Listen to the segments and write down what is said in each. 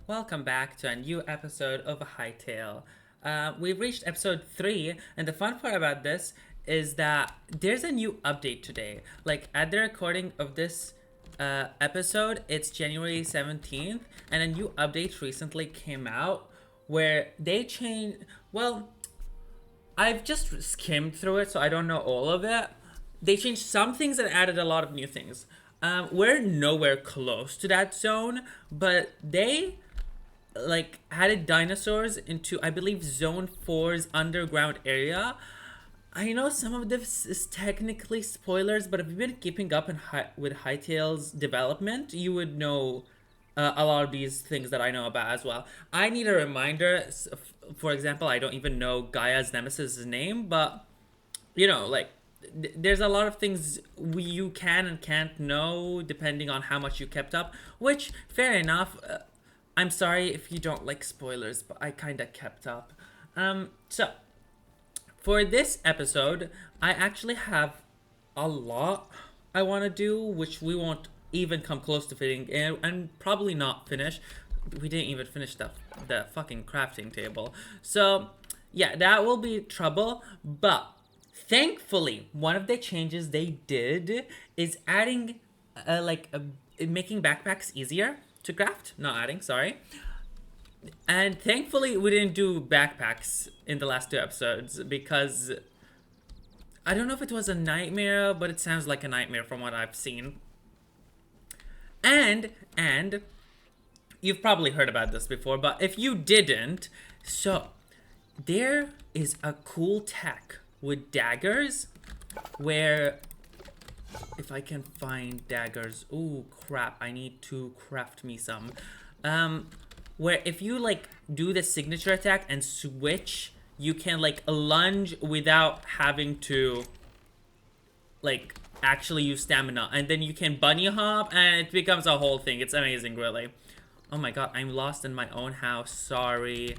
welcome back to a new episode of Hytale. We've reached episode 3, and the fun part about this is that there's a new update today. Like, at the recording of this episode, it's January 17th, and a new update recently came out where they changed. Well, I've just skimmed through it, so I don't know all of it. They changed some things and added a lot of new things. We're nowhere close to that zone, but they added dinosaurs into, I believe, Zone 4's underground area. I know some of this is technically spoilers, but if you've been keeping up with Hytale's development, you would know a lot of these things that I know about as well. I need a reminder. For example, I don't even know Gaia's nemesis' name, but there's a lot of things you can and can't know depending on how much you kept up. Which, fair enough. I'm sorry if you don't like spoilers, but I kind of kept up. So for this episode, I actually have a lot I want to do, which we won't even come close to fitting in, and probably not finish. We didn't even finish the fucking crafting table. So yeah, that will be trouble. But thankfully, one of the changes they did is adding making backpacks easier to craft. Not adding, sorry. And thankfully, we didn't do backpacks in the last 2 episodes because I don't know if it was a nightmare, but it sounds like a nightmare from what I've seen. And you've probably heard about this before, but if you didn't, so there is a cool tech with daggers where, if I can find daggers, oh crap, I need to craft me some. Where if you do the signature attack and switch, you can lunge without having to actually use stamina, and then you can bunny hop and it becomes a whole thing. It's amazing, really. Oh my god, I'm lost in my own house. Sorry.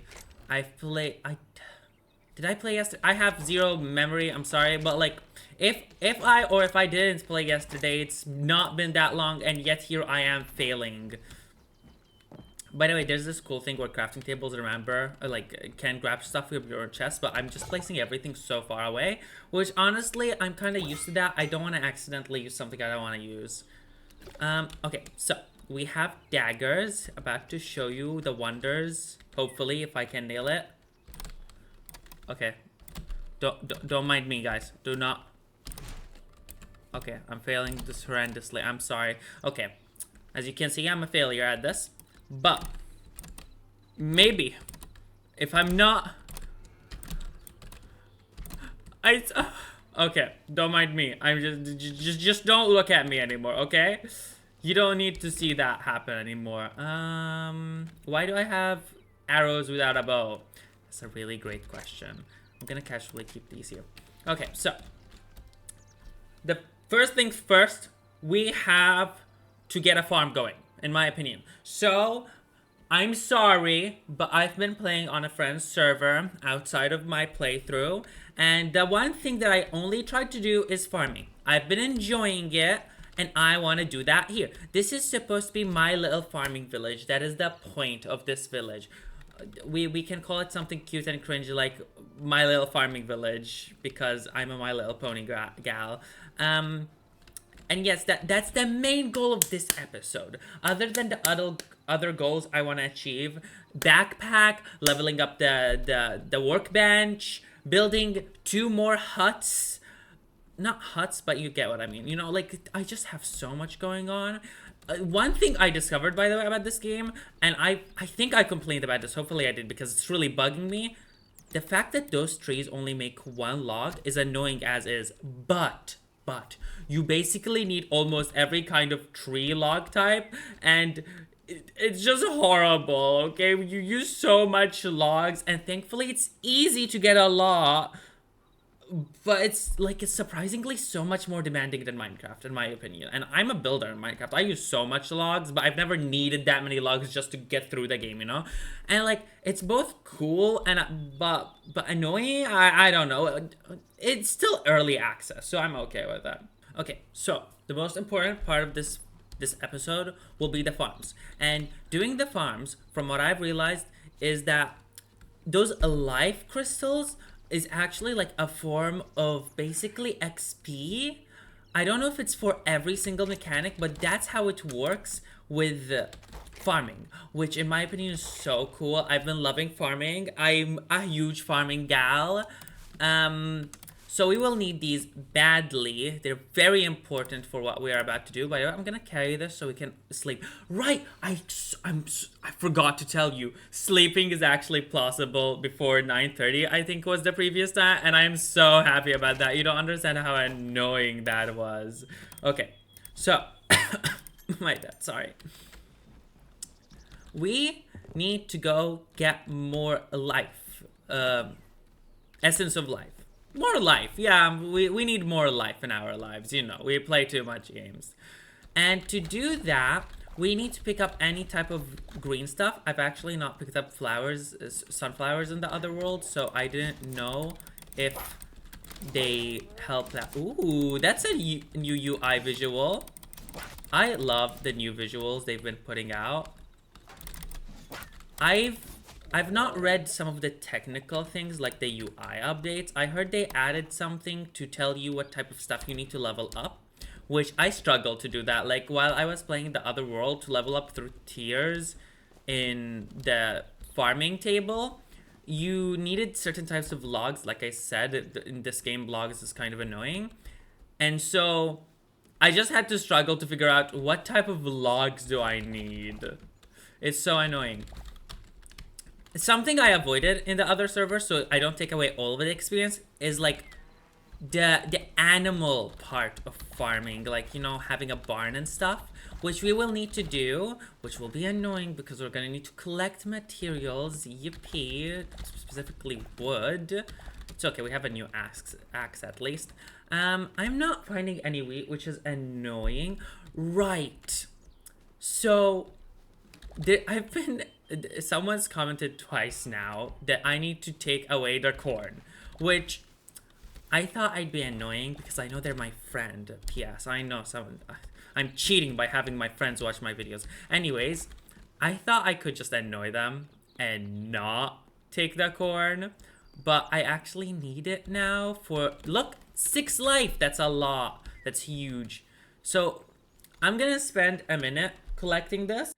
Did I play yesterday? I have zero memory. I'm sorry, but if I didn't play yesterday, it's not been that long, and yet here I am failing. By the way, there's this cool thing where crafting tables, remember, can grab stuff with your chest, but I'm just placing everything so far away, which honestly, I'm kind of used to that. I don't want to accidentally use something I don't want to use. Okay, so we have daggers. About to show you the wonders, hopefully, if I can nail it. Okay, don't mind me, guys. Do not. Okay, I'm failing this horrendously. I'm sorry. Okay, as you can see, I'm a failure at this. But maybe if I'm not, okay, don't mind me. I'm just don't look at me anymore, okay? You don't need to see that happen anymore. Why do I have arrows without a bow? That's a really great question. I'm gonna casually keep these here. Okay, so the first things first, we have to get a farm going, in my opinion. So, I'm sorry, but I've been playing on a friend's server outside of my playthrough, and the one thing that I only tried to do is farming. I've been enjoying it, and I want to do that here. This is supposed to be my little farming village. That is the point of this village. We can call it something cute and cringy like My Little Farming Village, because I'm a My Little Pony gal. And yes, that's the main goal of this episode. Other than the other goals I want to achieve, backpack, leveling up the workbench, building 2 more huts. Not huts, but you get what I mean. You know, I just have so much going on. One thing I discovered, by the way, about this game, and I think I complained about this, hopefully I did, because it's really bugging me. The fact that those trees only make 1 log is annoying as is, but you basically need almost every kind of tree log type, and it's just horrible, okay? You use so much logs, and thankfully it's easy to get a lot, but it's surprisingly so much more demanding than Minecraft, in my opinion. And I'm a builder in Minecraft. I use so much logs, but I've never needed that many logs just to get through the game, you know? And it's both cool and but annoying. I don't know. It's still early access, so I'm okay with that. Okay, so the most important part of this this episode will be the farms. And doing the farms, from what I've realized, is that those life crystals is actually like a form of basically XP. I don't know if it's for every single mechanic, but that's how it works with farming, which in my opinion is so cool. I've been loving farming. I'm a huge farming gal. Um, so we will need these badly. They're very important for what we are about to do. By the way, I'm gonna carry this so we can sleep. Right, I forgot to tell you, sleeping is actually possible before 9:30. I think was the previous time, and I'm so happy about that. You don't understand how annoying that was. Okay, so my bad. Sorry. We need to go get more life. Essence of life. More life. Yeah, we need more life in our lives. You know, we play too much games. And to do that, we need to pick up any type of green stuff. I've actually not picked up flowers, sunflowers in the other world, so I didn't know if they help that. Ooh, that's a new UI visual. I love the new visuals they've been putting out. I've not read some of the technical things like the UI updates. I heard they added something to tell you what type of stuff you need to level up, which I struggled to do that. Like while I was playing the other world to level up through tiers in the farming table, you needed certain types of logs. Like I said, in this game, logs is kind of annoying. And so I just had to struggle to figure out what type of logs do I need. It's so annoying. Something I avoided in the other server, so I don't take away all of the experience, is like the animal part of farming, like, you know, having a barn and stuff, which we will need to do, which will be annoying because we're gonna need to collect materials. Yippee. Specifically wood. It's okay, we have a new axe at least. I'm not finding any wheat, which is annoying. Right. So I've been, someone's commented twice now that I need to take away their corn, which I thought I'd be annoying because I know they're my friend. P.S. I know I'm cheating by having my friends watch my videos. Anyways, I thought I could just annoy them and not take the corn, but I actually need it now for, look, 6 life. That's a lot. That's huge. So I'm gonna spend a minute collecting this.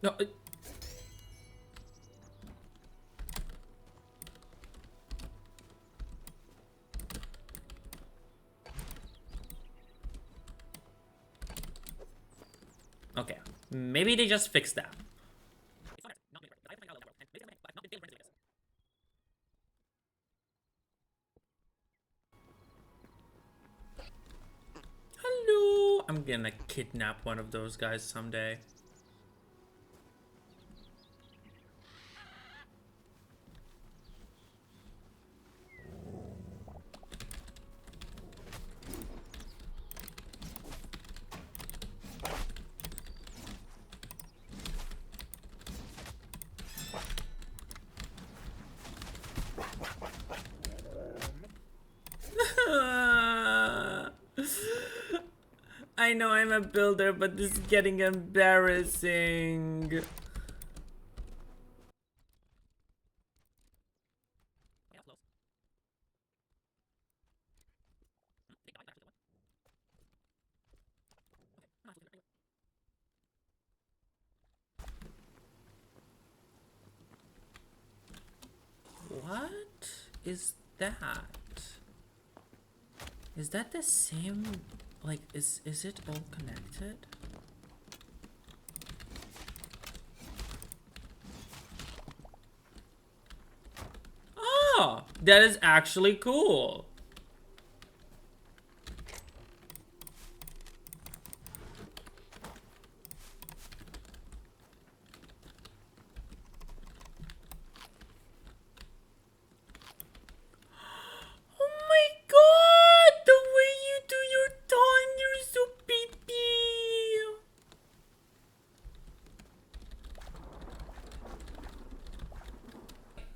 No. Okay. Maybe they just fixed that. Hello. I'm gonna kidnap one of those guys someday. I know I'm a builder, but this is getting embarrassing. is that? Is that the same? Like, is it all connected? Oh, that is actually cool. Oh my god, the way you do your tongue, you're so baby.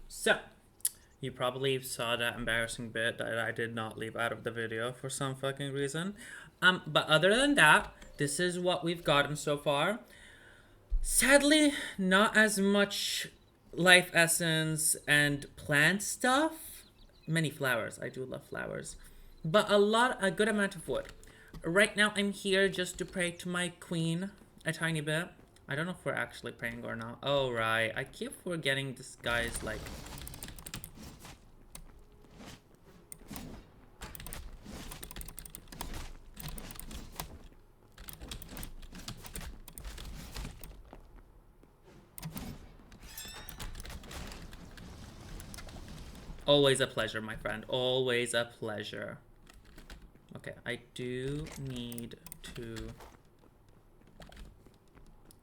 So, you probably saw that embarrassing bit that I did not leave out of the video for some fucking reason. But other than that, this is what we've gotten so far. Sadly, not as much life essence and plant stuff. Many flowers. I do love flowers. But a good amount of wood. Right now, I'm here just to pray to my queen a tiny bit. I don't know if we're actually praying or not. Oh, right. I keep forgetting this guy's, like... Always a pleasure, my friend. Always a pleasure. Okay, I do need to...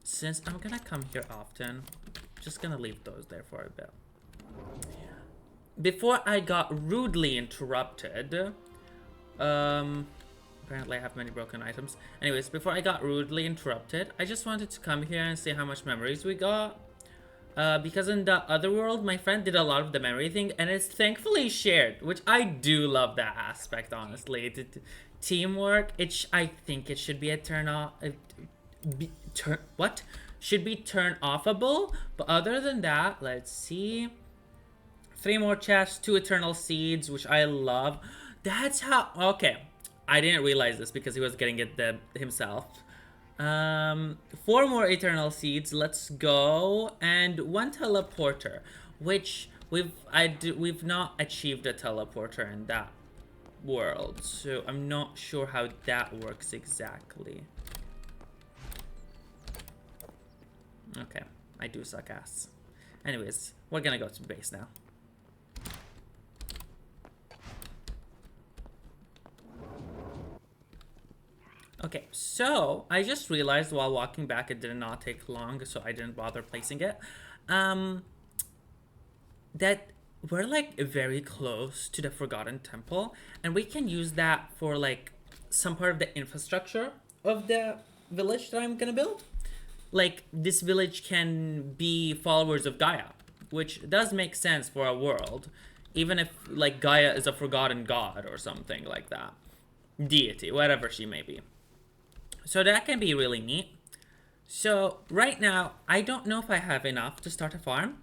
Since I'm gonna come here often, just gonna leave those there for a bit. Before I got rudely interrupted, apparently I have many broken items. Anyways, before I got rudely interrupted, I just wanted to come here and see how much memories we got. Because in the other world, my friend did a lot of the memory thing, and it's thankfully shared, which I do love that aspect, honestly. Teamwork, I think it should be a turn off... what? Should be turn offable, but other than that, let's see. 3 more chests, 2 eternal seeds, which I love. That's how... Okay, I didn't realize this because he was getting it himself. 4 more eternal seeds, let's go, and 1 teleporter, which we've not achieved a teleporter in that world, so I'm not sure how that works exactly. Okay, I do suck ass. Anyways, we're gonna go to base now. Okay, so I just realized while walking back it did not take long, so I didn't bother placing it. That we're like very close to the Forgotten Temple, and we can use that for like some part of the infrastructure of the village that I'm gonna build. Like, this village can be followers of Gaia, which does make sense for a world, even if like Gaia is a forgotten god or something like that. Deity, whatever she may be. So that can be really neat. So right now, I don't know if I have enough to start a farm,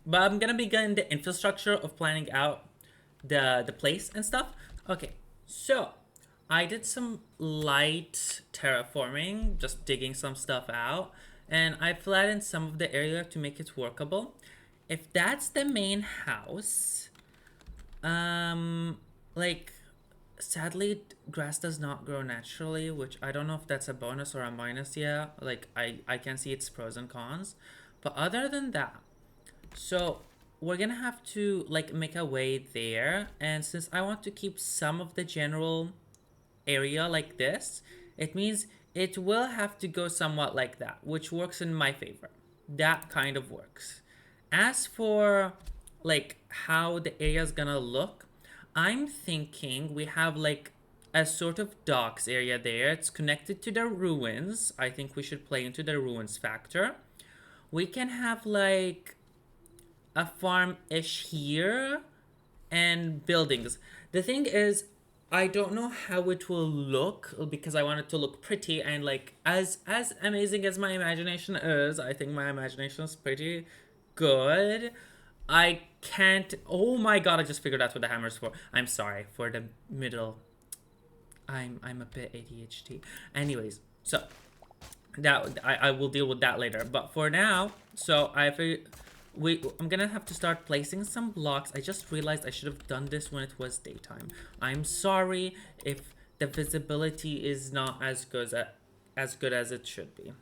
but I'm gonna begin the infrastructure of planning out the place and stuff. Okay, so I did some light terraforming, just digging some stuff out, and I flattened some of the area to make it workable. If that's the main house, like, sadly, grass does not grow naturally, which I don't know if that's a bonus or a minus yet. Like, I can see its pros and cons. But other than that, so we're gonna have to, like, make a way there. And since I want to keep some of the general area like this, it means it will have to go somewhat like that, which works in my favor. That kind of works. As for, like, how the area is gonna look, I'm thinking we have like a sort of docks area there. It's connected to the ruins. I think we should play into the ruins factor. We can have like a farm-ish here and buildings. The thing is, I don't know how it will look because I want it to look pretty, and like as amazing as my imagination is, I think my imagination is pretty good. I can't... Oh my god, I just figured out what the hammer's for. I'm sorry for the middle. I'm a bit ADHD. Anyways, so that I will deal with that later. But for now, so I figured I'm gonna have to start placing some blocks. I just realized I should have done this when it was daytime. I'm sorry if the visibility is not as good as it should be.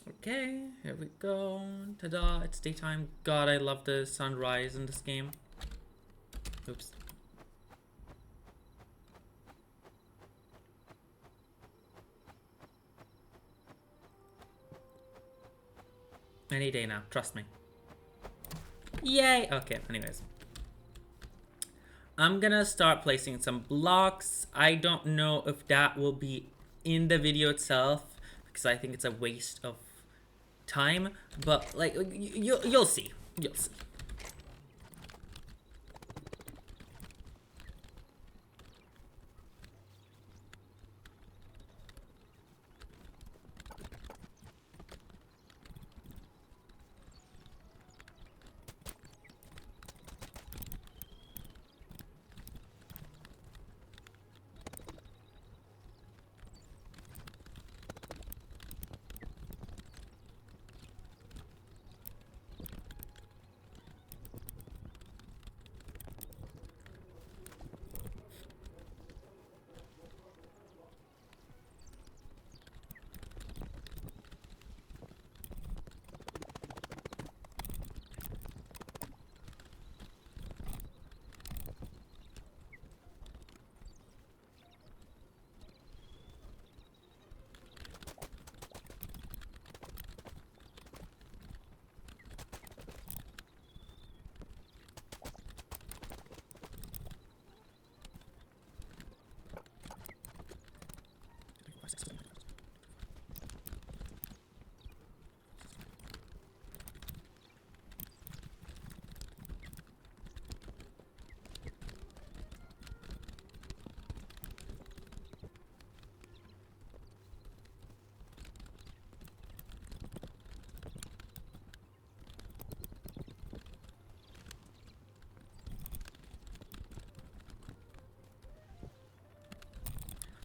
Okay, here we go. Ta-da, it's daytime. God, I love the sunrise in this game. Oops. Any day now, trust me. Yay! Okay, anyways. I'm gonna start placing some blocks. I don't know if that will be in the video itself because I think it's a waste of time, but like you'll see. You'll see.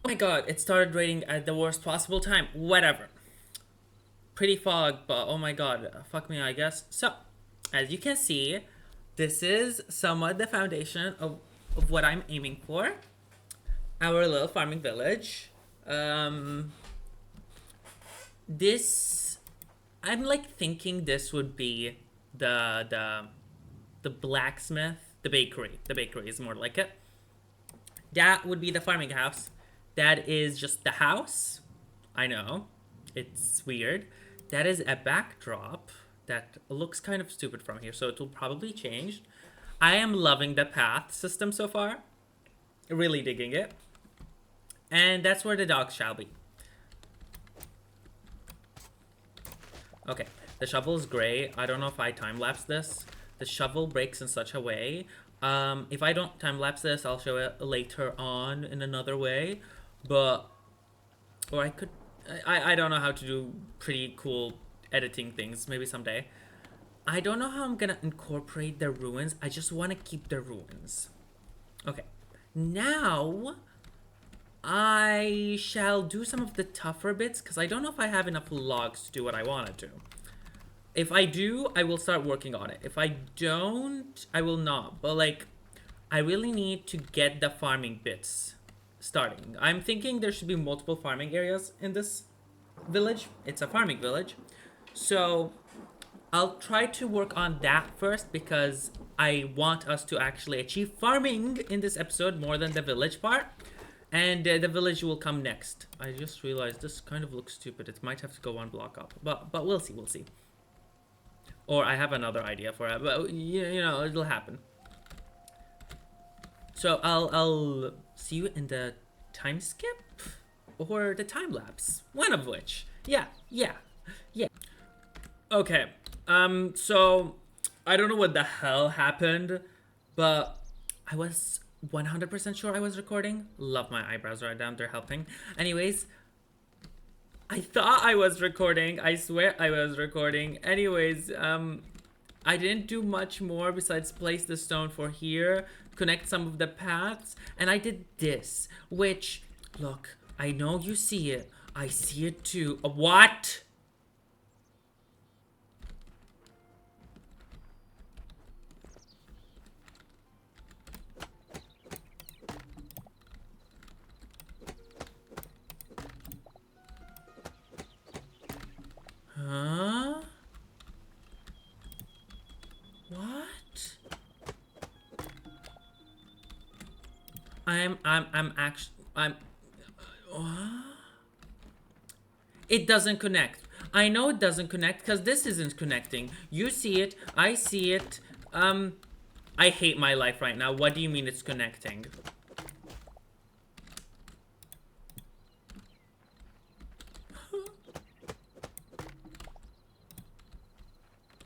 Oh my god, it started raining at the worst possible time. Whatever. Pretty fog, but oh my god, fuck me, I guess. So, as you can see, this is somewhat the foundation of what I'm aiming for. Our little farming village. This, I'm like thinking this would be the blacksmith, the bakery. The bakery is more like it. That would be the farming house. That is just the house. I know. It's weird. That is a backdrop that looks kind of stupid from here, so it will probably change. I am loving the path system so far. Really digging it. And that's where the dogs shall be. Okay, the shovel is gray. I don't know if I time-lapse this. The shovel breaks in such a way. If I don't time-lapse this, I'll show it later on in another way. But, or I could, I don't know how to do pretty cool editing things. Maybe someday. I don't know how I'm gonna incorporate the ruins. I just want to keep the ruins. Okay. Now, I shall do some of the tougher bits because I don't know if I have enough logs to do what I want to do. If I do, I will start working on it. If I don't, I will not. But like, I really need to get the farming bits starting. I'm thinking there should be multiple farming areas in this village. It's a farming village. So I'll try to work on that first because I want us to actually achieve farming in this episode more than the village part. And the village will come next. I just realized this kind of looks stupid. It might have to go one block up. But we'll see, we'll see. Or I have another idea for it, but you know, it'll happen. So I'll see you in the time skip or the time lapse, one of which. Yeah. Okay. So I don't know what the hell happened, but I was 100% sure I was recording. Love my eyebrows right down, they're helping. Anyways, I thought I was recording. I swear I was recording. Anyways, I didn't do much more besides place the stone for here, connect some of the paths, and I did this, which, look, I know you see it. I see it too. What? I'm actually, it doesn't connect. I know it doesn't connect because this isn't connecting. You see it, I see it. I hate my life right now. What do you mean it's connecting?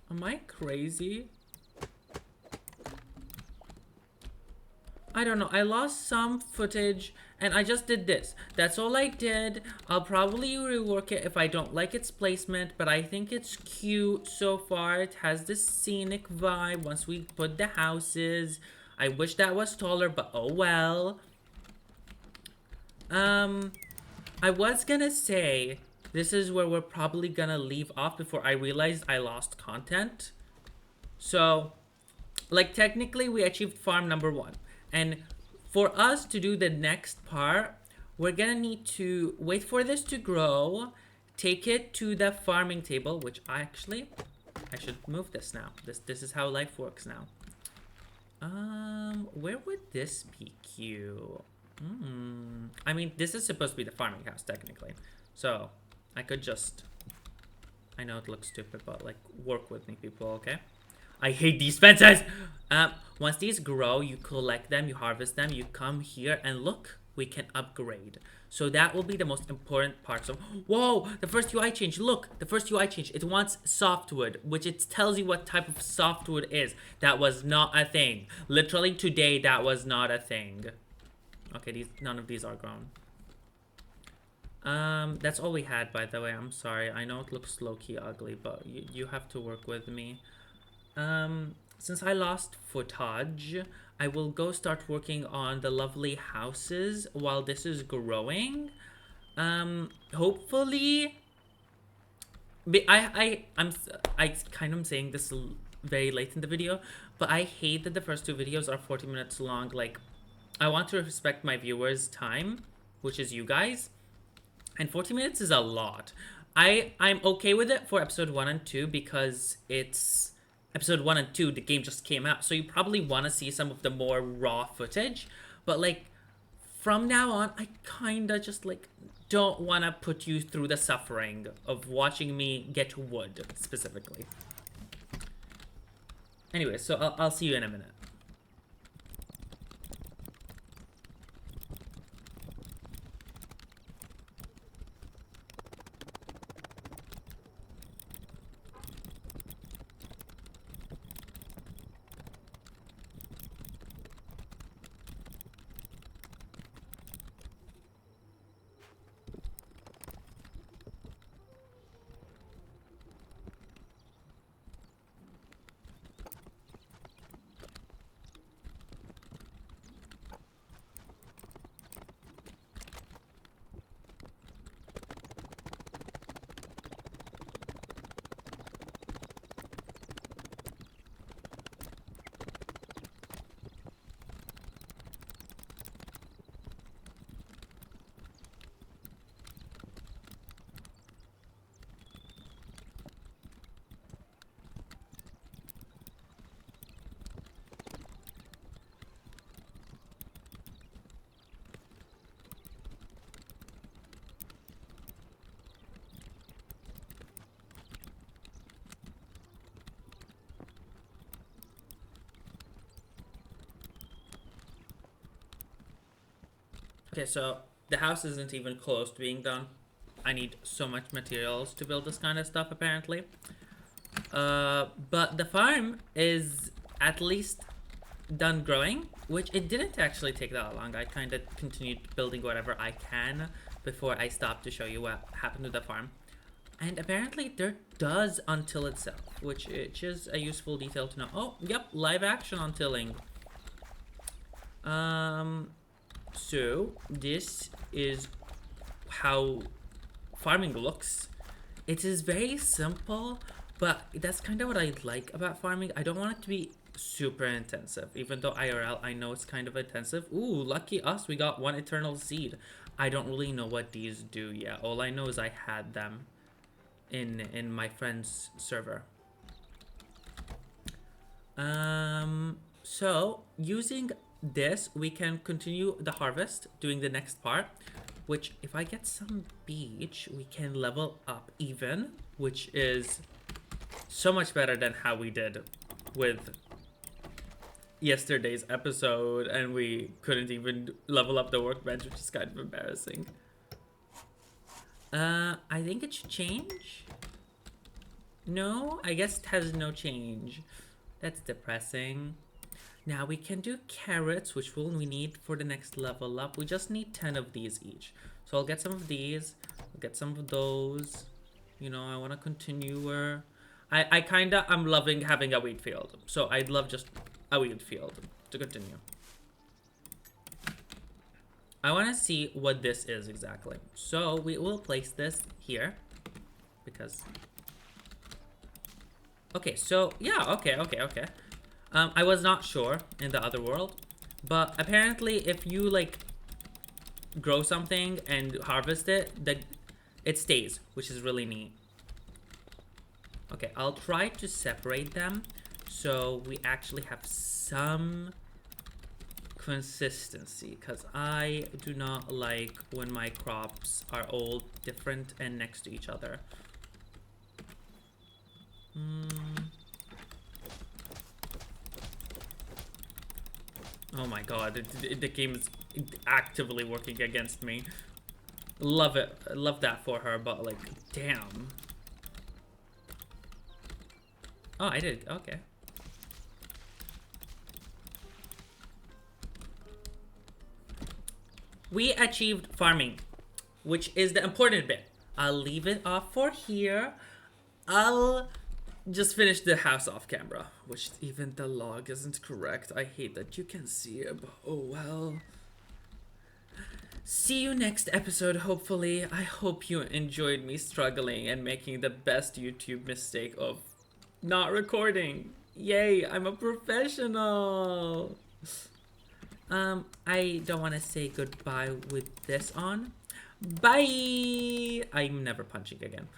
Am I crazy? I don't know. I lost some footage and I just did this. That's all I did. I'll probably rework it if I don't like its placement, but I think it's cute so far. It has this scenic vibe once we put the houses. I wish that was taller, but oh well. I was gonna say this is where we're probably gonna leave off before I realized I lost content. So, like, technically we achieved farm number 1. And for us to do the next part, we're gonna need to wait for this to grow, take it to the farming table, which I should move this now. This is how life works now. Where would this be cute? I mean, this is supposed to be the farming house, technically. So, I could just... I know it looks stupid, but, like, work with me, people, okay? I hate these fences! Once these grow, you collect them, you harvest them, you come here, and look, we can upgrade. So that will be the most important part. So, whoa, the first UI change, look, the first UI change, it wants softwood, which it tells you what type of softwood is. That was not a thing. Literally today, that was not a thing. Okay, none of these are grown. That's all we had, by the way. I'm sorry. I know it looks low-key ugly, but you have to work with me. Since I lost footage, I will go start working on the lovely houses while this is growing. Hopefully... I'm kind of saying this very late in the video, but I hate that the first 2 videos are 40 minutes long. Like, I want to respect my viewers' time, which is you guys, and 40 minutes is a lot. I'm okay with it for episode 1 and 2 because it's episode 1 and 2, the game just came out, so you probably want to see some of the more raw footage, but like from now on I kinda just like don't want to put you through the suffering of watching me get wood specifically. Anyway, so I'll see you in a minute. Okay, so the house isn't even close to being done. I need so much materials to build this kind of stuff, apparently. But the farm is at least done growing, which it didn't actually take that long. I kind of continued building whatever I can before I stopped to show you what happened to the farm. And apparently there does untill itself, which is a useful detail to know. Oh, yep, live action untilling. So this is how farming looks. It is very simple, but that's kind of what I like about farming. I don't want it to be super intensive, even though IRL, I know it's kind of intensive. Ooh, lucky us, we got 1 eternal seed. I don't really know what these do yet. All I know is I had them in my friend's server. So using this, we can continue the harvest, doing the next part, which if I get some beach, we can level up even, which is so much better than how we did with yesterday's episode, and we couldn't even level up the workbench, which is kind of embarrassing. I think it should change. No, I guess it has no change. That's depressing. Now we can do carrots, which we need for the next level up. We just need 10 of these each. So I'll get some of these. I'll get some of those. You know, I want to continue where... I'm loving having a wheat field. So I'd love just a wheat field to continue. I want to see what this is exactly. So we will place this here. Because... Okay, so... Yeah, okay. I was not sure in the other world. But apparently if you, like, grow something and harvest it, it stays, which is really neat. Okay, I'll try to separate them so we actually have some consistency, because I do not like when my crops are all different and next to each other. Oh my god, the game is actively working against me. Love it. Love that for her, but like, damn. Oh, I did. Okay. We achieved farming, which is the important bit. I'll leave it off for here. I'll just finish the house off camera, which even the log isn't correct. I hate that you can see it, but oh well. See you next episode, hopefully. I hope you enjoyed me struggling and making the best YouTube mistake of not recording. Yay, I'm a professional. I don't want to say goodbye with this on. Bye! I'm never punching again.